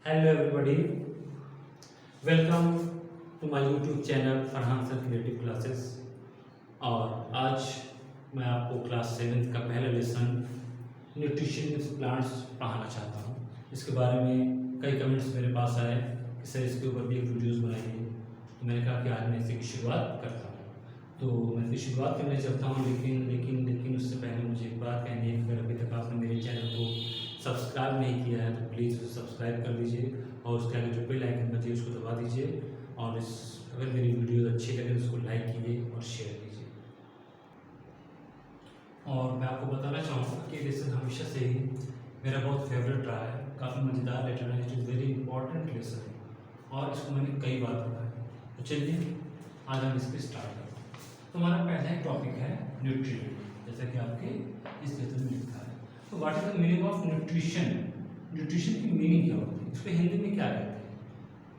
Hello everybody, welcome to my YouTube channel Farhan sir creative classes. और आज मैं आपको क्लास 7 का पहला लेसन न्यूट्रिशन इन प्लांट्स पढ़ाना चाहता हूँ। इसके बारे में कई कमेंट्स मेरे पास आए कि सर इसके ऊपर भी एक वीडियोज़ बनाइए, तो मैंने कहा कि आज मैं इसी की शुरुआत करता हूँ। तो मैं इसकी शुरुआत करना चाहता हूँ, लेकिन उससे पहले मुझे एक बात कहनी है कि अगर अभी तक आपने मेरे चैनल को सब्सक्राइब नहीं किया है तो प्लीज़ उसे सब्सक्राइब कर लीजिए और उसके आगे जो बेल आइकन बची है उसको दबा दीजिए। और अगर मेरी वीडियो अच्छी लगे तो उसको लाइक कीजिए और शेयर कीजिए। और मैं आपको बताना चाहूँगा कि लेसन हमेशा से ही मेरा बहुत फेवरेट रहा है, काफ़ी मज़ेदार लेसन है, it is very important lesson है और इसको मैंने कई बार पढ़ा है। तो चलिए आज हम इसको स्टार्ट करते हैं। तो हमारा पहला टॉपिक है न्यूट्रिएंट, जैसा कि आपके इस लेसन में लिखा है। तो what is the meaning of nutrition? Nutrition की मीनिंग क्या होती है, इसको हिंदी में क्या कहते हैं?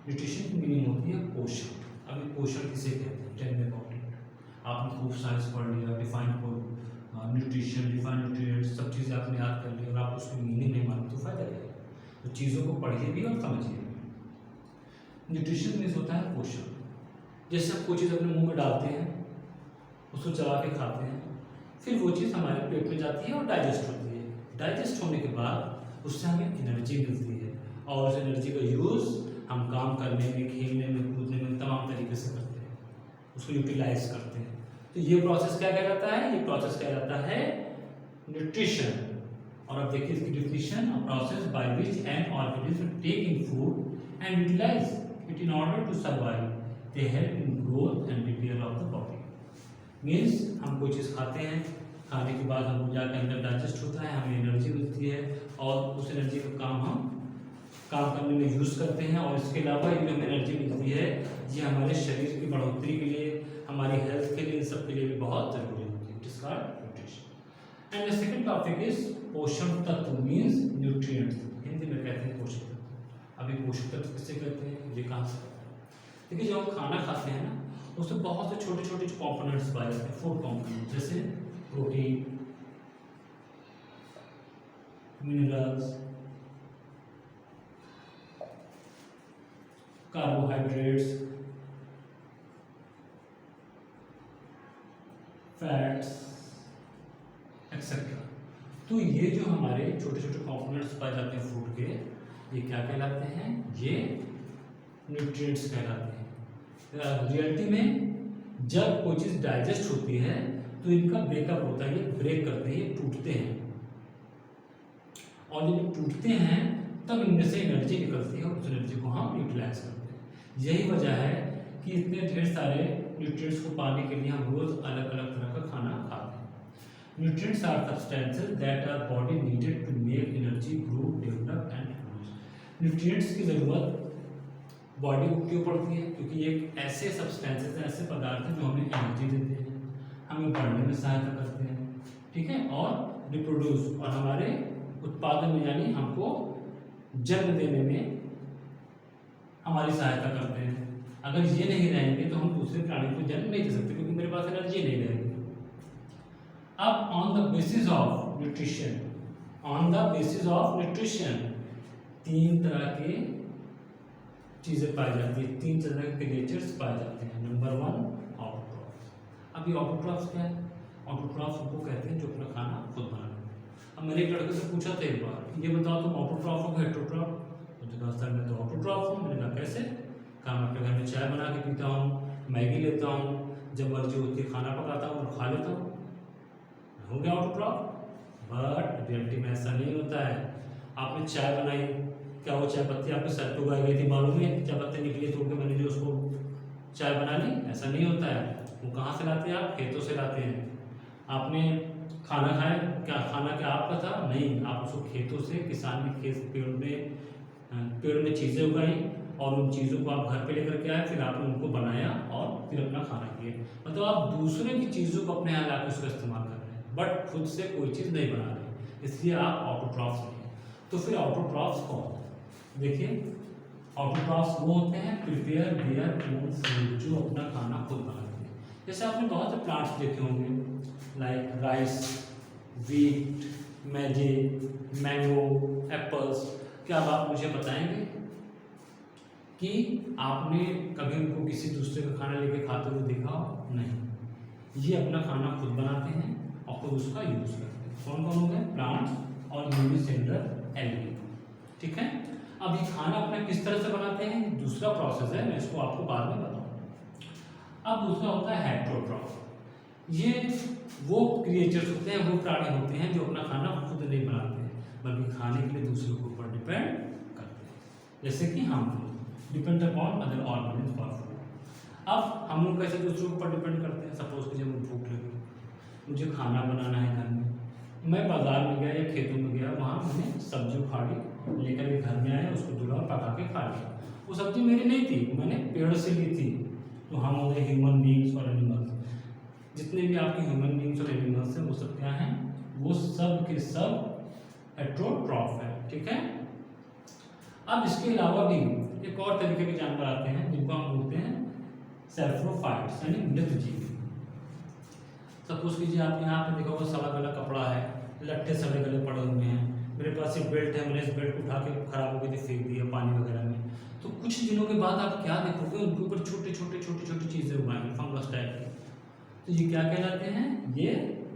न्यूट्रिशन की मीनिंग होती है पोषण। अभी पोषण किसे कहते हैं, टेल मी अबाउट इट। आपने खूब साइंस पढ़ लिया, डिफाइन न्यूट्रिशन, डिफाइन न्यूट्रिएंट्स, सब चीज़ें आपने याद कर ली और आप उसकी मीनिंग नहीं मानते तो फायदा क्या है? तो चीज़ों को पढ़िए भी और समझिए भी। न्यूट्रिशन मीन्स होता है पोषण। जैसे आप कोई चीज़ अपने मुंह में डालते हैं, उसको चबा के खाते हैं, फिर वो चीज़ हमारे पेट में जाती है और डाइजेस्ट होती है। डाइजेस्ट होने के बाद उससे हमें एनर्जी मिलती है और उस एनर्जी का यूज़ हम काम करने में, खेलने में, कूदने में तमाम तरीके से करते हैं, उसको यूटिलाइज करते हैं। तो ये प्रोसेस क्या कहलाता है? ये प्रोसेस कहलाता है न्यूट्रिशन। और अब देखिए इसकी definition, a process by which an organism take in food and utilize it in order to survive, they help in growth and repair of the body. Means हम कोई चीज़ खाते हैं, खाने के बाद हम जाके अंदर डाइजेस्ट होता है, हमें एनर्जी मिलती है और उस एनर्जी का काम हम काम करने में यूज़ करते हैं। और इसके अलावा ये जो हमें एनर्जी मिलती है ये हमारे शरीर की बढ़ोतरी के लिए, हमारी हेल्थ के लिए, इन सब के लिए भी बहुत ज़रूरी होती है। It is called nutrition. And the second topic is पोषण तत्व मीन्स न्यूट्रिएंट्स। हिंदी में कहते हैं पोषक तत्व। अभी पोषक तत्व किससे कहते हैं, ये कहाँ से कहते हैं? देखिए जब हम खाना खाते हैं ना, उसमें बहुत से छोटे छोटे कंपोनेंट्स पाए जाते हैं, फूड कंपोनेंट, जैसे protein, minerals, carbohydrates, fats etcetera. तो ये जो हमारे छोटे छोटे कंपोनेंट्स पाए जाते हैं फूड के, ये क्या कहलाते हैं? ये न्यूट्रिएंट्स कहलाते हैं। रियलिटी में जब कोई चीज़ डाइजेस्ट होती है तो इनका ब्रेकअप होता है, ये ब्रेक करते हैं, ये टूटते हैं। और जब टूटते हैं तब इनमें से एनर्जी निकलती है और उस एनर्जी को हम यूटिलाइज करते हैं। यही वजह है कि इतने ढेर सारे न्यूट्रिएंट्स को पाने के लिए हम रोज अलग अलग तरह का खाना खाते हैं। Nutrients are substances that are body needed to make energy, grow, develop and use. Nutrients की जरूरत बॉडी को क्यों पड़ती है? क्योंकि एक ऐसे सब्सटेंसेस हैं, ऐसे पदार्थ हैं जो हमें एनर्जी देते हैं, हमें बढ़ने में सहायता करते हैं, ठीक है, और रिप्रोड्यूस और हमारे उत्पादन में, यानी हमको जन्म देने में हमारी सहायता करते हैं। अगर ये नहीं रहेंगे तो हम दूसरे प्राणी को जन्म नहीं दे सकते, क्योंकि मेरे पास एनर्जी नहीं रहेगी। अब on the basis of nutrition, तीन तरह के चीज़ें पाई जाती है, तीन तरह के क्रिएचर्स पाए जाते हैं। Number 1 autotrophs. अब ये ऑटोट्रॉफ्स क्या है? ऑटोट्रॉफ्स उनको कहते हैं जो अपना खाना खुद बना लेते हैं। अब मैंने एक लड़के से पूछा था एक बार, ये बताओ तुम ऑटोट्रॉफ हो हेटेरोट्रॉफ? मुझे कहा सर मैं तो ऑटोट्रॉफ हूँ। मैंने कहा कैसे? कहा मैं अपने घर में चाय बना के पीता हूँ, मैगी लेता हूँ, जब मर्जी होती है खाना पकाता हूँ और खा लेता हूँ, हो गया ऑटोट्रॉफ। बट रियलिटी में ऐसा नहीं होता है। आपने चाय बनाई, क्या वो चाय पत्ती आपके सर पे उगाई गई थी? मालूम है चाय पत्ती निकली तोड़ के मैंने जो उसको चाय बना ली? ऐसा नहीं होता है। वो कहाँ से लाते हैं? आप खेतों से लाते हैं। आपने खाना खाया, क्या खाना क्या आपका था? नहीं, आप उसको खेतों से, किसान ने खेत पेड़ में चीज़ें उगाई और उन चीज़ों को आप घर पे लेकर के आए, फिर आपने उनको बनाया और फिर अपना खाना किया। मतलब आप दूसरे की चीज़ों को अपने यहाँ लाकर उसका इस्तेमाल कर रहे हैं, बट खुद से कोई चीज़ नहीं बना रहे, इसलिए आप ऑटोट्रॉफ्स नहीं हैं। तो फिर ऑटोट्रॉफ्स कौन होते हैं? देखिए ऑटोट्रॉफ्स वो होते हैं प्रिपेयर देयर ओन फूड, जो अपना खाना खुद बनाते हैं। जैसे आपने बहुत से प्लांट्स देखे होंगे, like rice, wheat, maize, mango, apples. क्या अब आप मुझे बताएंगे कि आपने कभी उनको किसी दूसरे का खाना लेके खाते हुए देखा हो? नहीं, ये अपना खाना खुद बनाते हैं और खुद उसका यूज करते हैं। कौन कौन हो गए? प्लांट्स और यूनिसेलुलर एल्गी। ठीक है, अब ये खाना अपना किस तरह से बनाते हैं, दूसरा प्रोसेस है, मैं इसको आपको बाद में बताऊंगा। अब दूसरा होता है हेटेरोट्रॉफ। ये वो क्रिएचर्स होते हैं, वो प्राणी होते हैं जो अपना खाना खुद नहीं बनाते हैं, बल्कि खाने के लिए दूसरों के ऊपर डिपेंड करते हैं, जैसे कि हम depend upon other organism for food. अब हम लोग कैसे दूसरों के ऊपर डिपेंड करते हैं? सपोज कि जब मुझे भूख लगी, मुझे खाना बनाना है घर में, मैं बाजार में गया या खेतों में गया, वहाँ मैंने सब्जी उखाड़ी, लेकर के घर में आया, उसको धुला और पका के खा लिया। वो सब्जी मेरी नहीं थी, मैंने पेड़ से ली थी। तो हम हो गए ह्यूमन बींग्स और एनिमल्स। जितने भी आपके ह्यूमन बींग्स और एनिमल्स हैं वो सब क्या हैं? वो सब के सब हेटेरोट्रॉफ है। ठीक है, अब इसके अलावा भी एक और तरीके के जानवर आते हैं जिनको हम बोलते हैं सैप्रोफाइट्स, यानी मृत जीव। सपोज कीजिए आप यहाँ पे देखा होगा सड़ा गला कपड़ा है, लट्ठे सड़े गले पड़े हुए हैं, मेरे पास एक बेल्ट है, मैंने इस बेल्ट को उठा के खराब हो गई थी, फेंक दिया पानी वगैरह में। तो कुछ दिनों के बाद आप क्या देखोगे, उनके ऊपर छोटे छोटे चीज़ें उगाएंगे, फंगस टाइप की। तो ये क्या कहलाते हैं? ये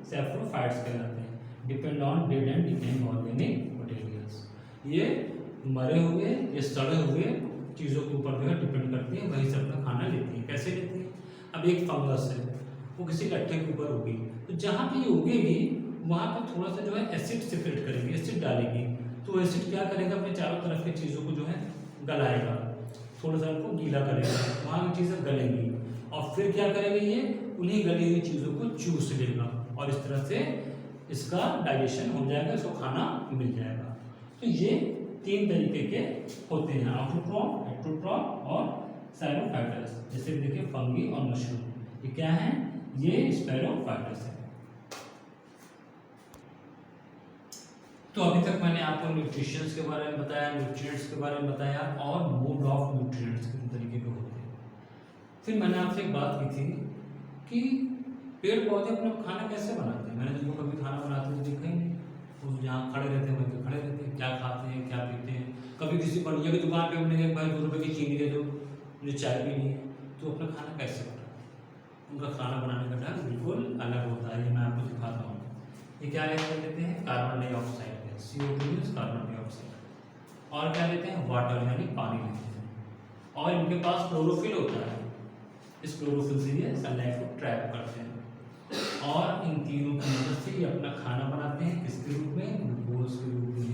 सैप्रोफाइट्स कहलाते हैं। Depend on dead and decaying organic materials. ये मरे हुए या सड़े हुए चीज़ों के ऊपर जो है डिपेंड करती है, वहीं से अपना खाना लेती है। कैसे लेती है? अब एक फंगस है, वो किसी लट्ठे के ऊपर उगी, तो जहाँ पे ये उगेगी वहाँ पे थोड़ा सा जो है एसिड सिक्रेट करेगी, एसिड डालेगी। तो एसिड क्या करेगा? अपने चारों तरफ की चीज़ों को जो है गलाएगा, थोड़ा सा उनको गीला करेगा, वहाँ की चीज़ें गलेंगी, और फिर क्या करेगा? ये उन्हीं गली हुई चीज़ों को चूस लेगा, और इस तरह से इसका डाइजेशन हो जाएगा, इसको खाना मिल जाएगा। तो ये तीन तरीके के होते हैं, ऑटोट्रॉफ, हेटेरोट्रॉफ और सैप्रोफाइट्स। जैसे देखिए फंगी और मशरूम, ये क्या है? ये स्पैरोफाइट्स है। तो अभी तक मैंने आपको न्यूट्रिशंस के बारे में बताया, न्यूट्रिएंट्स के बारे में बताया, और मोड ऑफ न्यूट्रिएंट्स कितने तरीके के होते हैं। फिर मैंने आपसे एक बात की थी कि पेड़ पौधे अपना खाना कैसे बनाते हैं। मैंने तुमको कभी खाना बनाते हुए देखा ही नहीं, वो जहाँ खड़े रहते हैं वहीं पे खड़े रहते हैं, क्या खाते हैं, क्या पीते हैं। कभी किसी बढ़िया की दुकान पे हमने गए, भाई 2 रुपये की चीनी दे दो, मुझे चाय पीनी है, तो अपना खाना कैसे बनाते हैं? उनका खाना बनाने का ढंग बिल्कुल अलग होता है, ये मैं आपको दिखाता हूँ। ये क्या लेते हैं? Carbon dioxide, CO2 means carbon dioxide, और क्या लेते हैं? वाटर यानी पानी लेते हैं, और इनके पास क्लोरोफिल होता है। इस क्लोरोफिल से ये सनलाइट को ट्रैप करते हैं, और इन तीनों की मदद से ये अपना खाना बनाते हैं। किसके रूप में? ग्लूकोज के रूप में।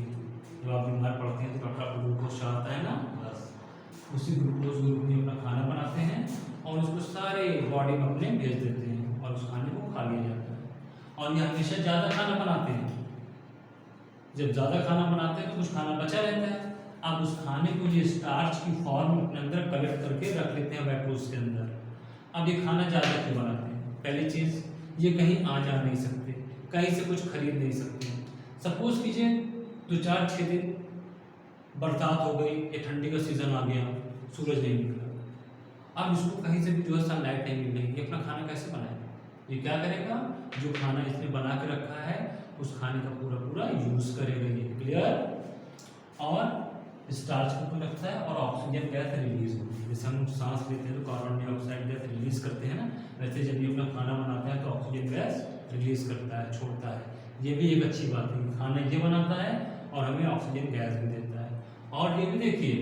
जब आप बीमार पड़ते हैं तो डॉक्टर आपको ग्लूकोज चाहता है ना, बस उसी ग्लूकोज के रूप में अपना खाना बनाते हैं, और उसको सारे बॉडी में अपने भेज देते हैं, और उस खाने को खा लिया जाता है। और ये हमेशा ज़्यादा खाना बनाते हैं। जब ज़्यादा खाना बनाते हैं तो कुछ खाना बचा रहता है, अब उस खाने को ये स्टार्च की फॉर्म अपने अंदर कलेक्ट करके रख लेते हैं वैक्यूल्स के अंदर। अब ये खाना ज़्यादा क्यों बनाते हैं? पहली चीज़, ये कहीं आ जा नहीं सकते, कहीं से कुछ खरीद नहीं सकते। सपोज कीजिए 2-4-6 दिन बरसात हो गई या ठंडी का सीज़न आ गया, सूरज नहीं निकला, अब इसको कहीं से भी जो है सनलाइट नहीं मिल रही, ये अपना खाना कैसे बनाएगा? ये क्या करेगा? जो खाना इसने बना के रखा है उस खाने का पूरा यूज़ करेगा, ये क्लियर। और स्टार्च को रखता है, और ऑक्सीजन गैस रिलीज होती है। जैसे हम सांस लेते हैं तो कार्बन डाइऑक्साइड गैस रिलीज करते हैं ना, वैसे जब ये अपना खाना बनाता है तो ऑक्सीजन गैस रिलीज करता है, छोड़ता है। ये भी एक अच्छी बात है, खाना ये बनाता है और हमें ऑक्सीजन गैस भी देता है। और ये भी देखिए,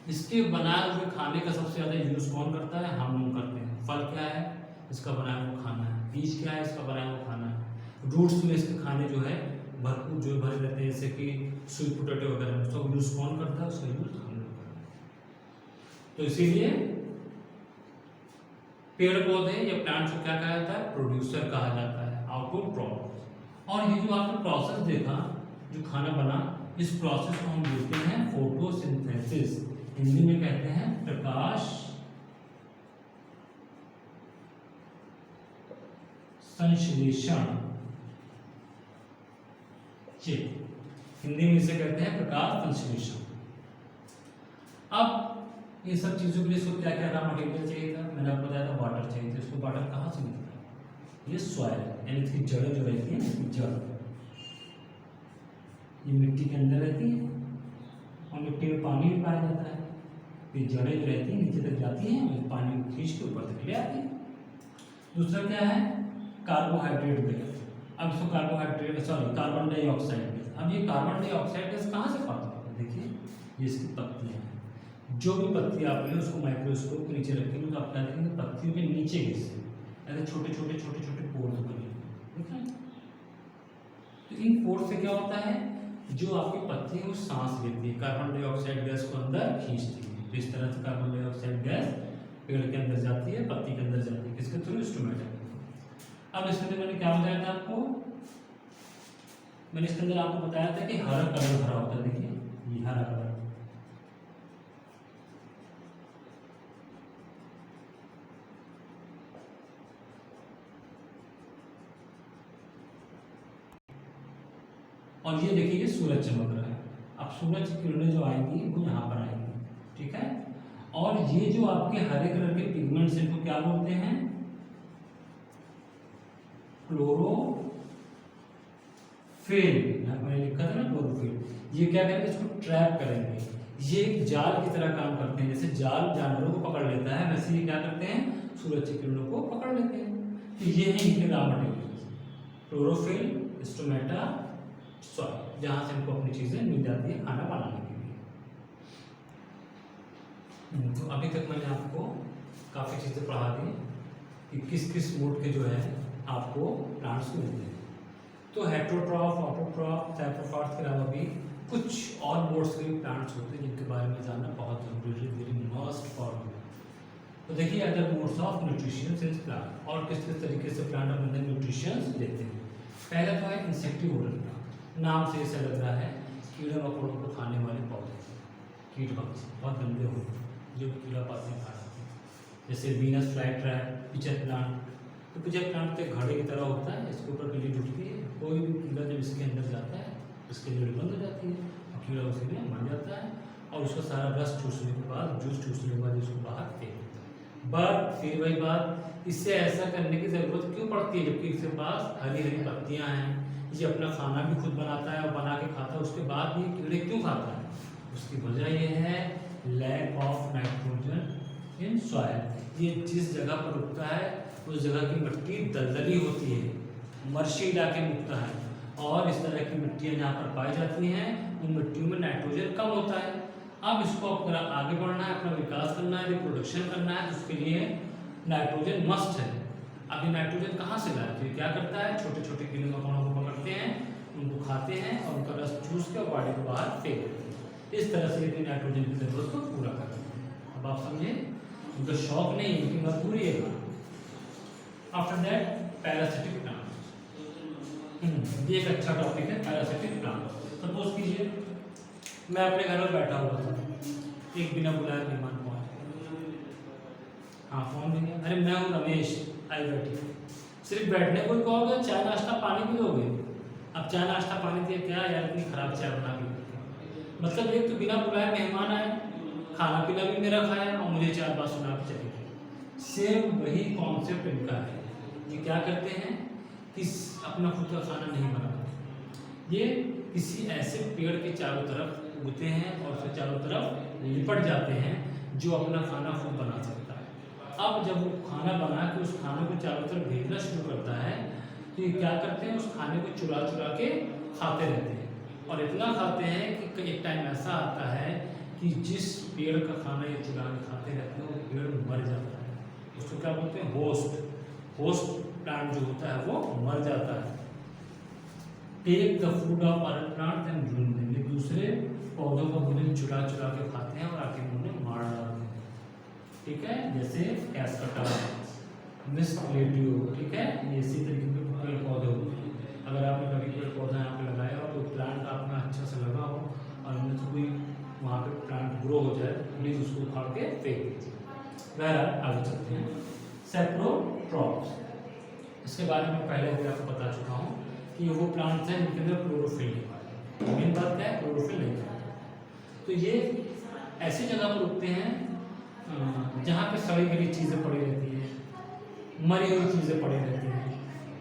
इसके बनाए हुए खाने का सबसे ज़्यादा यूज़ कौन करता है? हम लोग करते हैं। फल क्या है? इसका बनाया हुआ खाना है। बीज क्या है? इसका बनाया हुआ खाना है। रूट्स में इसके खाने जो है भरपूर जो भरे रहते हैं, जैसे कि स्वीट पोटैटो वगैरह, उसका यूज़ कौन करता है? उसका यूज़ हम लोग करते हैं। तो इसीलिए पेड़ पौधे या प्लांट्स को क्या कहा जाता है? प्रोड्यूसर कहा जाता है, ऑटोट्रॉफ। और ये जो आपने प्रोसेस देखा, जो खाना बना, इस प्रोसेस को हम बोलते हैं फोटोसिंथेसिस, हिंदी में कहते हैं प्रकाश संश्लेषण। हिंदी में इसे कहते हैं प्रकाश संश्लेषण। अब ये सब चीजों के लिए इसको क्या क्या रॉ मटेरियल चाहिए था? मैंने आपको बताया था वाटर चाहिए था। इसको वाटर कहाँ से मिलता है? ये सॉइल, यानी इसकी जड़ें जो रहती है, इसकी जड़ ये मिट्टी के अंदर रहती है, और मिट्टी में पानी भी पाया जाता है। ये जड़ें जो रहती हैं नीचे तक जाती हैं और पानी को खींच के ऊपर तक ले आती हैं। दूसरा क्या है, कार्बोहाइड्रेट गैस। अब इसको कार्बन डाइऑक्साइड गैस। अब ये कार्बन डाइऑक्साइड गैस कहाँ से पाता है? देखिए ये इसकी पत्तियाँ हैं। जो भी पत्ती आप लें उसको माइक्रोस्कोप के नीचे रखेंगे तो आप क्या देखेंगे, पत्तियों के नीचे गैस ऐसे छोटे छोटे छोटे छोटे पोर्स बने, ठीक है। तो इन पोर्स से क्या होता है, जो आपकी पत्ती है वो सांस लेती है, कार्बन डाइऑक्साइड गैस को अंदर खींचती है। तो इस तरह से कार्बन डाइऑक्साइड गैस पेड़ के अंदर जाती है, पत्ती के अंदर जाती है, किसके थ्रू? स्टोमेटा। अब इसके अंदर मैंने क्या बताया था आपको, मैंने इसके अंदर आपको बताया था कि हरा कलर भरा होता है। देखिए ये हरा कलर, और ये देखिए सूरज चमक रहा है। अब सूरज की किरणें जो आएंगी वो यहाँ पर आएंगी, ठीक है। और ये जो आपके हरे कलर के पिगमेंट्स हैं इनको क्या बोलते हैं? क्लोरोफिल। यहाँ मैंने लिखा था ना क्लोरोफिल। ये क्या करेंगे, इसको ट्रैप करेंगे। ये एक जाल की तरह काम करते हैं, जैसे जाल जानवरों को पकड़ लेता है वैसे ये क्या करते हैं, सूरज की किरणों को पकड़ लेते हैं। तो ये है इनके raw material, chlorophyll, stomata, soil, जहाँ से हमको अपनी चीज़ें मिल जाती है खाना बनाने के लिए। तो अभी तक मैंने आपको काफ़ी चीज़ें पढ़ा दी कि किस किस मोड के जो है आपको प्लांट्स मिलते हैं। तो हेट्रोट्रॉफ, ऑटोट्रॉफ, सैप्रोफाइट्स के अलावा भी कुछ और मोड्स के प्लांट्स होते हैं जिनके बारे में जानना बहुत जरूरी है, वेरी मस्ट फॉर यू। तो देखिए other modes of nutrition in plant, और किस किस तरीके से प्लांट अपने अंदर न्यूट्रिशन लेते हैं। पहला तो है इंसेक्टिवोरल प्लांट। नाम से ऐसा लग रहा है कीड़े मकोड़ों को खाने वाले पौधे, कीट पक्षी बहुत गंदे होते हैं जो कीड़ा पाते हैं खाते हैं, जैसे Venus fly trap, pitcher plant. तो पिचर प्लांट के घड़े की तरह होता है, इसके ऊपर लीड उठती है, कोई भी कीड़ा जब इसके अंदर जाता है इसके लीड बंद हो जाती है और कीड़ा उसी में मर जाता है और उसका सारा रस चूसने के बाद, जूस चूसने के बाद उसको बाहर फेंक देता है। बट फिर वही बात, इससे ऐसा करने की ज़रूरत क्यों पड़ती है जबकि इसके पास हरी हरी पत्तियाँ हैं, ये अपना खाना भी खुद बनाता है और बना के खाता है, उसके बाद भी कीड़े क्यों खाता है? उसकी वजह ये है lack of nitrogen in soil. ये जिस जगह पर उगता है उस जगह की मिट्टी दलदली होती है, मर्शी इलाके में उगता है, और इस तरह की मिट्टियाँ जहाँ पर पाई जाती हैं उन मिट्टियों में नाइट्रोजन कम होता है। अब इसको अगर आगे बढ़ना है, अपना विकास करना है, रिप्रोडक्शन करना है, तो उसके लिए नाइट्रोजन मस्ट है। अब ये नाइट्रोजन कहाँ से लाए? तो ये क्या करता है, छोटे छोटे कीड़े मकोड़ों को पकड़ते हैं, उनको खाते हैं और उनका रस चूस के बॉडी को बाहर फेंक देते हैं। इस तरह से ये नाइट्रोजन की जरूरत को पूरा करते हैं। अब आप समझे, उनका शौक नहीं, उनकी मजबूरी है। आफ्टर दैट पैरासिटिक प्लांट, ये एक अच्छा टॉपिक है पैरासिटिक प्लांट। सपोज कीजिए मैं अपने घर में बैठा हुआ था, एक बिना बुलाए मेहमान पहुंच, हाँ फोन भी नहीं, अरे मैं हूँ रमेश, आई बैठी, सिर्फ बैठने को ही कहोगे, चाय नाश्ता पानी भी दोगे? अब चाय नाश्ता पानी दिया क्या यार, इतनी खराब चाय बना के, मतलब एक तो बिना बुलाए मेहमान आए, खाना पीना भी मेरा खाया और मुझे 4 बात सुना के चले गए। सेम वही कॉन्सेप्ट इनका है। ये क्या करते हैं कि अपना खुद का खाना नहीं बनाते, ये किसी ऐसे पेड़ के चारों तरफ उगते हैं और उसके चारों तरफ लिपट जाते हैं जो अपना खाना खुद बना सकता है। अब जब वो खाना बना के उस खाने को चारों तरफ भेजना शुरू करता है तो ये क्या करते हैं, उस खाने को चुरा चुरा के खाते रहते हैं, और इतना खाते हैं कि एक टाइम ऐसा आता है कि जिस पेड़ का खाना ये चुरा के खाते रहते हैं वो पेड़ मर जाता है। उसको क्या बोलते हैं, होस्ट प्लांट जो होता है वो मर जाता है। Take the food of other plant and drink them, ये दूसरे पौधों का भोजन चुरा चुरा के खाते हैं और आके उन्हें मार डालते हैं, ठीक है। जैसे कैस्कटा, मिस्प्लेटियो, ठीक है, ये इसी तरीके के पेड़ पौधे होते हैं। अगर आपने कभी पेड़ पौधा यहाँ पे लगाया हो तो प्लांट आपका अच्छा से लगा हो और उनमें से कोई वहाँ पे प्लांट ग्रो हो जाए, प्लीज़ उसको उखाड़ के फेंक दीजिए। बहरहाल आगे चलते हैं। सैप्रोट्रॉप्स, इसके बारे में पहले भी आपको बता चुका हूँ कि वो प्लांट्स हैं जिनके अंदर क्लोरोफिल नहीं पाते। मेन बात क्या है, क्लोरोफिल नहीं पाते। तो ये ऐसी जगह पर उगते हैं जहाँ पे सड़ी गली चीज़ें पड़ी रहती हैं, मरी हुई चीज़ें पड़ी रहती हैं,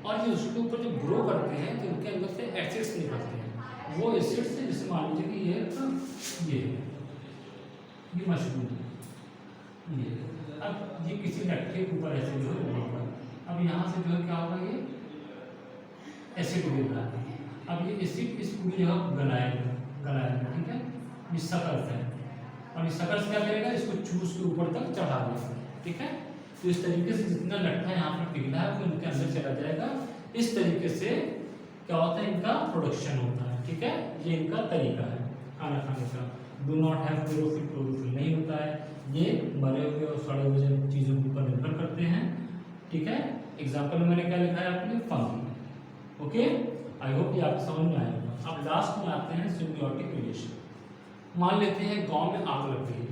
और ये उसके ऊपर जो ग्रो करते हैं तो इनके अंदर से एसिड्स निकलते हैं। वो एसिड से, जैसे मान लीजिए कि ये मशरूम है, ये अब ये किसी लट्ठे के ऊपर ऐसे जो है होगा, अब यहाँ से जो है क्या होगा, ये एसिड गिर रहा है, अब ये एसिड इस पूरी जगह गलाएगा, ठीक है, ये शकल है, और इस शकल से क्या करेगा, इसको चूस के ऊपर तक चढ़ा देगा, ठीक है। तो इस तरीके से जितना लट्ठा यहाँ पर पिघला है वो इनके अंदर चला जाएगा। इस तरीके से क्या होता है, इनका प्रोडक्शन होता है, ठीक है। ये इनका तरीका है खाना खाने का। Do not have chlorophyll, chlorophyll नहीं होता है, ये मरे हुए और सड़े हुए चीज़ों के ऊपर निर्भर करते हैं, ठीक है। एग्जाम्पल में मैंने क्या लिखा है आपने, फंगी, ओके। आई होप ये आपको समझ में आएगा। अब लास्ट में आते हैं सिम्बियोटिक रिलेशन। मान लेते हैं गांव में आग लग गई,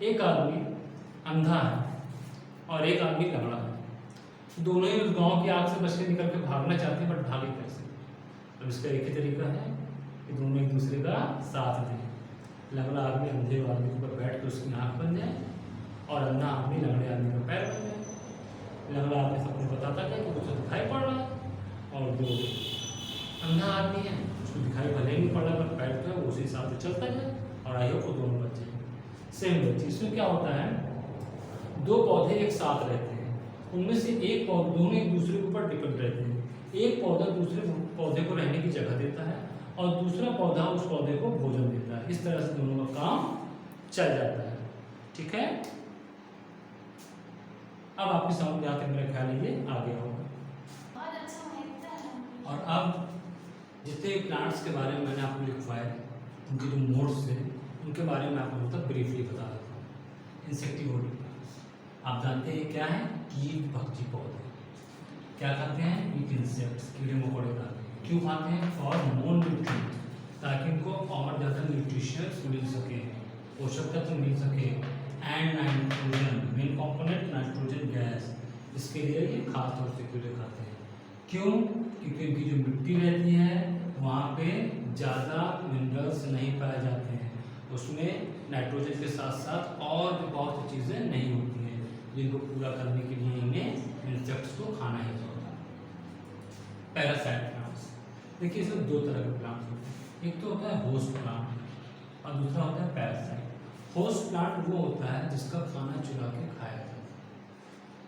एक आदमी अंधा है और एक आदमी लंगड़ा है, दोनों ही उस गांव की आग से बच के निकल के भागना चाहते हैं, बट भागे कैसे। अब इसका एक ही तरीका है कि दोनों एक दूसरे का साथ दें। लंगड़ा आदमी अंधे आदमी के ऊपर बैठ के उसकी आँख बन जाए और अंधा आदमी लंगड़े आदमी का पैर बन जाए। लंगड़ा आदमी सबको बताता है कि उसे दिखाई पड़ रहा है, और जो अंधा आदमी है उसको दिखाई भले ही नहीं पड़ रहा, पर पैर तो है उसी हिसाब से चलता है, और आई होप वो दोनों बच्चे सेम बच्चे। इसमें क्या होता है, दो पौधे एक साथ रहते हैं, उनमें से एक पौधा, दोनों एक दूसरे के ऊपर डिपेंड रहते हैं। एक पौधा दूसरे पौधे को रहने की जगह देता है और दूसरा पौधा उस पौधे को भोजन देता है। इस तरह से दोनों का काम चल जाता है, ठीक है। अब आपकी समझ में आते मेरा ख्याल ये आगे होगा। और अब जितने प्लांट्स के बारे में मैंने आपको लिखवाए, उनके जो मोड्स थे उनके बारे में आपको मतलब ब्रीफली बता देता हूँ। इंसेक्टिवोरी प्लांट्स आप जानते हैं क्या है, कीट भक्षी पौधे। क्या खाते हैं, ईट इंसेक्ट्स, कीड़े मकोड़े खाते हैं। क्यों खाते हैं, फॉर मोर न्यूट्रिएंट, ताकि इनको और ज़्यादा न्यूट्रिशंस मिल सके, पोषक तत्व मिल सके, and nitrogen, main component nitrogen gas, इसके लिए ये खास तौर से कीड़े खाते हैं। क्यों, क्योंकि इनकी जो मिट्टी रहती है वहाँ पे ज़्यादा मिनरल्स नहीं पाए जाते हैं, उसमें नाइट्रोजन के साथ साथ और भी बहुत सी चीज़ें नहीं होती हैं, जिनको पूरा करने के लिए इन्हें इंसेक्ट्स को खाना ही होता है। पैरासाइट प्लांट्स, देखिए इसमें दो तरह के प्लांट्स होते हैं, एक तो होता है होस्ट प्लांट और दूसरा होता है पैरासाइट। होस्ट प्लांट वो होता है जिसका खाना चुरा के खाया जाता है,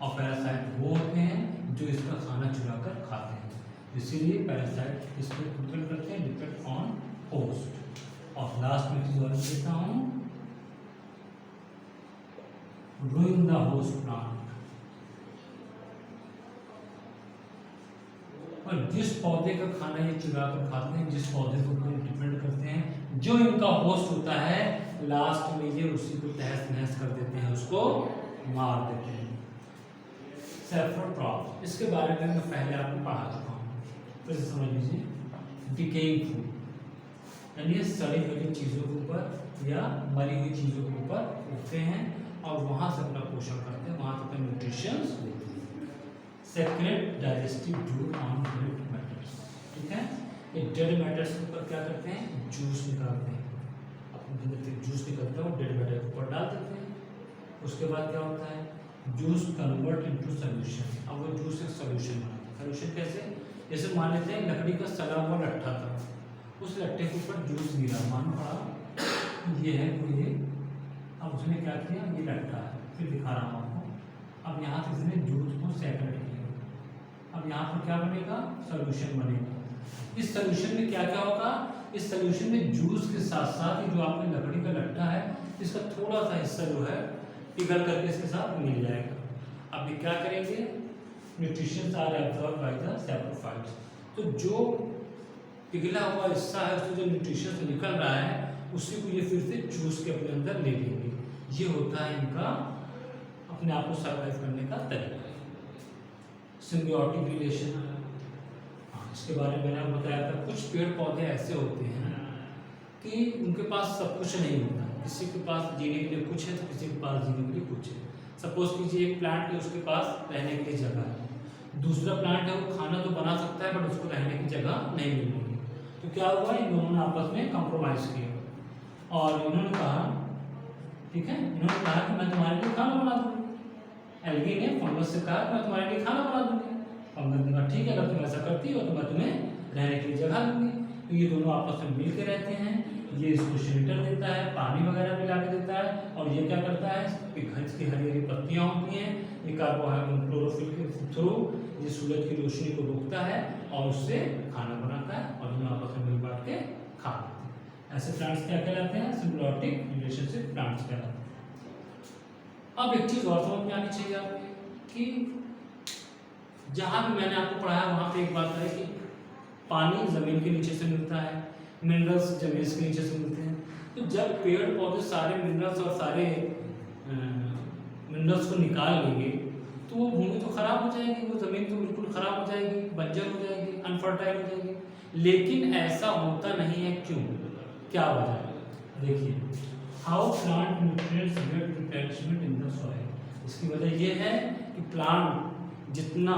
और पैरासाइट वो होते हैं जो इसका खाना चुरा कर खाते हैं। इसीलिए पैरासाइट इस पर डिपेंड करते हैं, डिपेंड ऑन होस्ट। और लास्ट में चीज और देता हूँ, रूइंग द होस्ट प्लांट। और जिस पौधे का खाना ये चुरा कर खाते हैं, जिस पौधे के ऊपर डिपेंड करते हैं, जो इनका होस्ट होता है, लास्ट में ये उसी को तहस नहस कर देते हैं, उसको मार देते हैं। सैफ्रोट्रॉप्स, इसके बारे में मैं पहले आपको पढ़ा चुका हूँ, फिर से समझ लीजिए। डिकेइंग फूड, यानी ये सड़ी गली चीज़ों के ऊपर या मरी हुई चीज़ों के ऊपर उगते हैं और वहाँ से अपना पोषण करते हैं, वहाँ से अपने न्यूट्रिशंस लेते हैं। Secrete digestive juice on dead matters, ठीक है। ये डेड मैटर्स के ऊपर क्या करते हैं, जूस निकालते हैं, अपने अंदर से जूस निकलता है वो डेड मैटर के ऊपर डाल देते हैं। उसके बाद क्या होता है, जूस कन्वर्ट इनटू सॉल्यूशन। अब वो जूस एक सॉल्यूशन बनाते हैं। सॉल्यूशन कैसे, जैसे मान लेते हैं लकड़ी का सड़ा हुआ लट्ठा था, उस लट्ठे के ऊपर जूस गिरा, मान पड़ा ये है कोई ये, अब उसने क्या किया, ये लट्ठा है, फिर दिखा रहा हूँ आपको। अब यहाँ से इसने जूस को सेपरेट किया, अब यहाँ पर क्या बनेगा, सॉल्यूशन बनेगा। इस सॉल्यूशन में क्या क्या होगा, इस सॉल्यूशन में जूस के साथ साथ जो आपने लकड़ी का लट्ठा है, इसका थोड़ा सा हिस्सा जो है पिघल करके इसके साथ मिल जाएगा। अब ये क्या करेंगे, nutritions are absorb by the saprophytes. तो जो पिघला हुआ हिस्सा है, उससे जो न्यूट्रिशंस निकल रहा है, उसी को ये फिर से चूस के अपने अंदर ले लेंगे। ये होता है इनका अपने आप को सर्वाइव करने का तरीका। सिम्बियोटिक रिलेशन, हाँ, इसके बारे में मैंने आपको बताया था। कुछ पेड़ पौधे ऐसे होते हैं कि उनके पास सब कुछ नहीं होता, किसी के पास जीने के लिए कुछ है तो किसी के पास जीने के लिए कुछ है। सपोज कीजिए एक प्लांट है, उसके पास रहने के लिए जगह है, दूसरा प्लांट है वो खाना तो बना सकता है बट उसको रहने की जगह नहीं मिलेगी। तो क्या हुआ, इन दोनों ने आपस में कंप्रोमाइज किया और इन्होंने कहा, ठीक है, इन्होंने कहा कि मैं तुम्हारे लिए खाना बना दूंगी। एल्गी ने फंगस से कहा मैं तुम्हारे लिए खाना बना दूंगी। फंगस ने कहा ठीक है, अगर तुम ऐसा करती हो तो मैं तुम्हें रहने के लिए जगह दूंगी। तो ये दोनों आपस में मिल के रहते हैं। ये इसको शेल्टर देता है, पानी वगैरह भी ला के देता है, और ये क्या करता है कि इसकी हरी हरी पत्तियाँ होती हैं, ये कार्बोहाइड्रेट क्लोरोफिल के थ्रू ये सूरज की रोशनी को रोकता है और उससे खाना बनाता है, और दोनों आपस में मिल बांट के खा लेते हैं। ऐसे प्लांट्स क्या कहलाते हैं? सिम्बियोटिक रिलेशनशिप प्लांट्स कहलाते हैं। अब एक चीज़ और समझ में आनी चाहिए आपको कि जहाँ भी मैंने आपको पढ़ाया वहाँ पे एक बात है कि पानी ज़मीन के नीचे से मिलता है, मिनरल्स ज़मीन के नीचे से मिलते हैं। तो जब पेड़ पौधे सारे मिनरल्स और सारे मिनरल्स को निकाल लेंगे तो वो भूमि तो खराब हो जाएगी, वो ज़मीन तो बिल्कुल खराब हो जाएगी, बंजर हो जाएगी, अनफर्टाइल हो जाएगी। लेकिन ऐसा होता नहीं है, क्यों? क्या वजह है? देखिए, how plant nutrients get replenishment in the soil. इसकी वजह ये है कि प्लांट जितना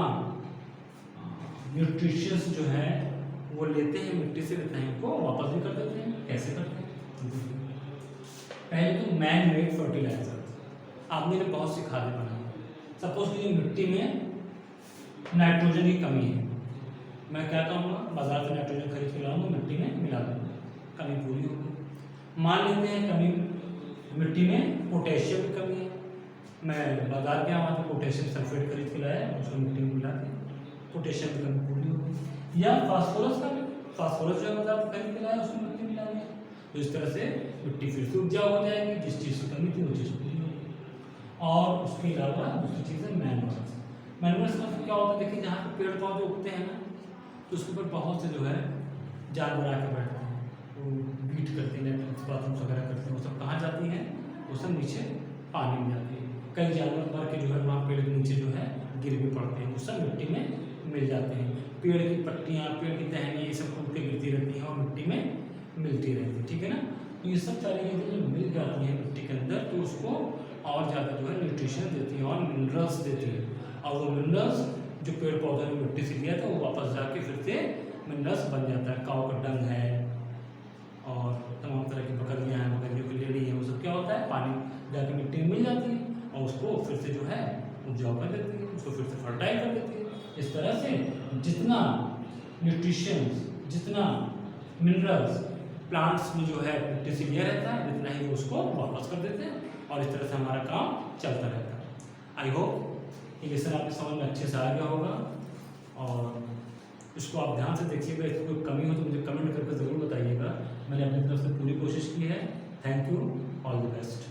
न्यूट्रिशियस जो है वो लेते हैं मिट्टी से, उतना ही उनको वापस भी कर देते हैं। कैसे करते हैं? पहले तो मैन मेड फर्टिलाइजर, आदमी ने बहुत सी खादें बनाई। सपोज कीजिए मिट्टी में नाइट्रोजन की कमी है, मैं क्या करूँगा, बाजार से नाइट्रोजन खरीद के लाऊंगा, मिट्टी में मिला दूँगा, कमी पूरी होगी। मान लेते हैं कमी मिट्टी में पोटेशियम की कमी है, मैं बाजार गया, वहाँ पे पोटेशियम सल्फेट खरीद के लाया, उसको मिट्टी में मिला के पोटेशियम की कमी पूरी होगी। या फास्फोरस का, फास्फोरस जो है बाजार से खरीद के लाया, उसको मिट्टी मिला दिया, तो इस तरह से मिट्टी फिर से उपजाऊ हो जाएगी, जिस चीज़ की कमी थी वो चीज़ पूरी होगी। और उसके अलावा दूसरी चीज़ है मैनुअल्स। मैनुअल्स का क्या होता है? देखिए, जहाँ पे पेड़ पौधे उगते हैं ना, तो उसके ऊपर बहुत से जो है जानवर आके बैठते हैं, वो बीट करते हैं, बाथरूम वगैरह करते हैं, वो सब कहाँ जाती हैं? वो सब नीचे पानी में जाती है। कई जानवर मर के जो है वहाँ पेड़ के नीचे जो है गिर भी पड़ते हैं, वो सब मिट्टी में मिल जाते हैं। पेड़ की पत्तियाँ, पेड़ की टहनियाँ, ये सब टूट के गिरती रहती हैं और मिट्टी में मिलती रहती है, ठीक है ना। तो ये सब सारी चीज़ें जो मिल जाती हैं मिट्टी के अंदर, तो उसको और ज़्यादा जो है न्यूट्रिशन देती है और मिनरल्स देती है, और वो मिनरल्स जो पेड़ पौधे ने मिट्टी से लिया था वो वापस जाके फिर से मिनरल्स बन जाता है। काऊ का डंग है और तमाम तरह की बकरियाँ हैं, बकरियों की लेड़ी है, वो सब क्या होता है? पानी जाके मिट्टी में मिल जाती है और उसको फिर से जो है उपजाऊ कर देती है, उसको फिर से फर्टाइल कर देती है। इस तरह से जितना न्यूट्रिशंस, जितना मिनरल्स प्लांट्स में जो है मिट्टी से लिया रहता है, जितना ही वो उसको वापस कर देते हैं, और इस तरह से हमारा काम चलता रहता है। आई होप ये लेसन आपके समझ में अच्छे से आ गया होगा, और इसको आप ध्यान से देखिएगा। इसकी कोई कमी हो तो मुझे कमेंट करके ज़रूर बताइएगा। मैंने अपनी तरफ से पूरी कोशिश की है। Thank you, all the best.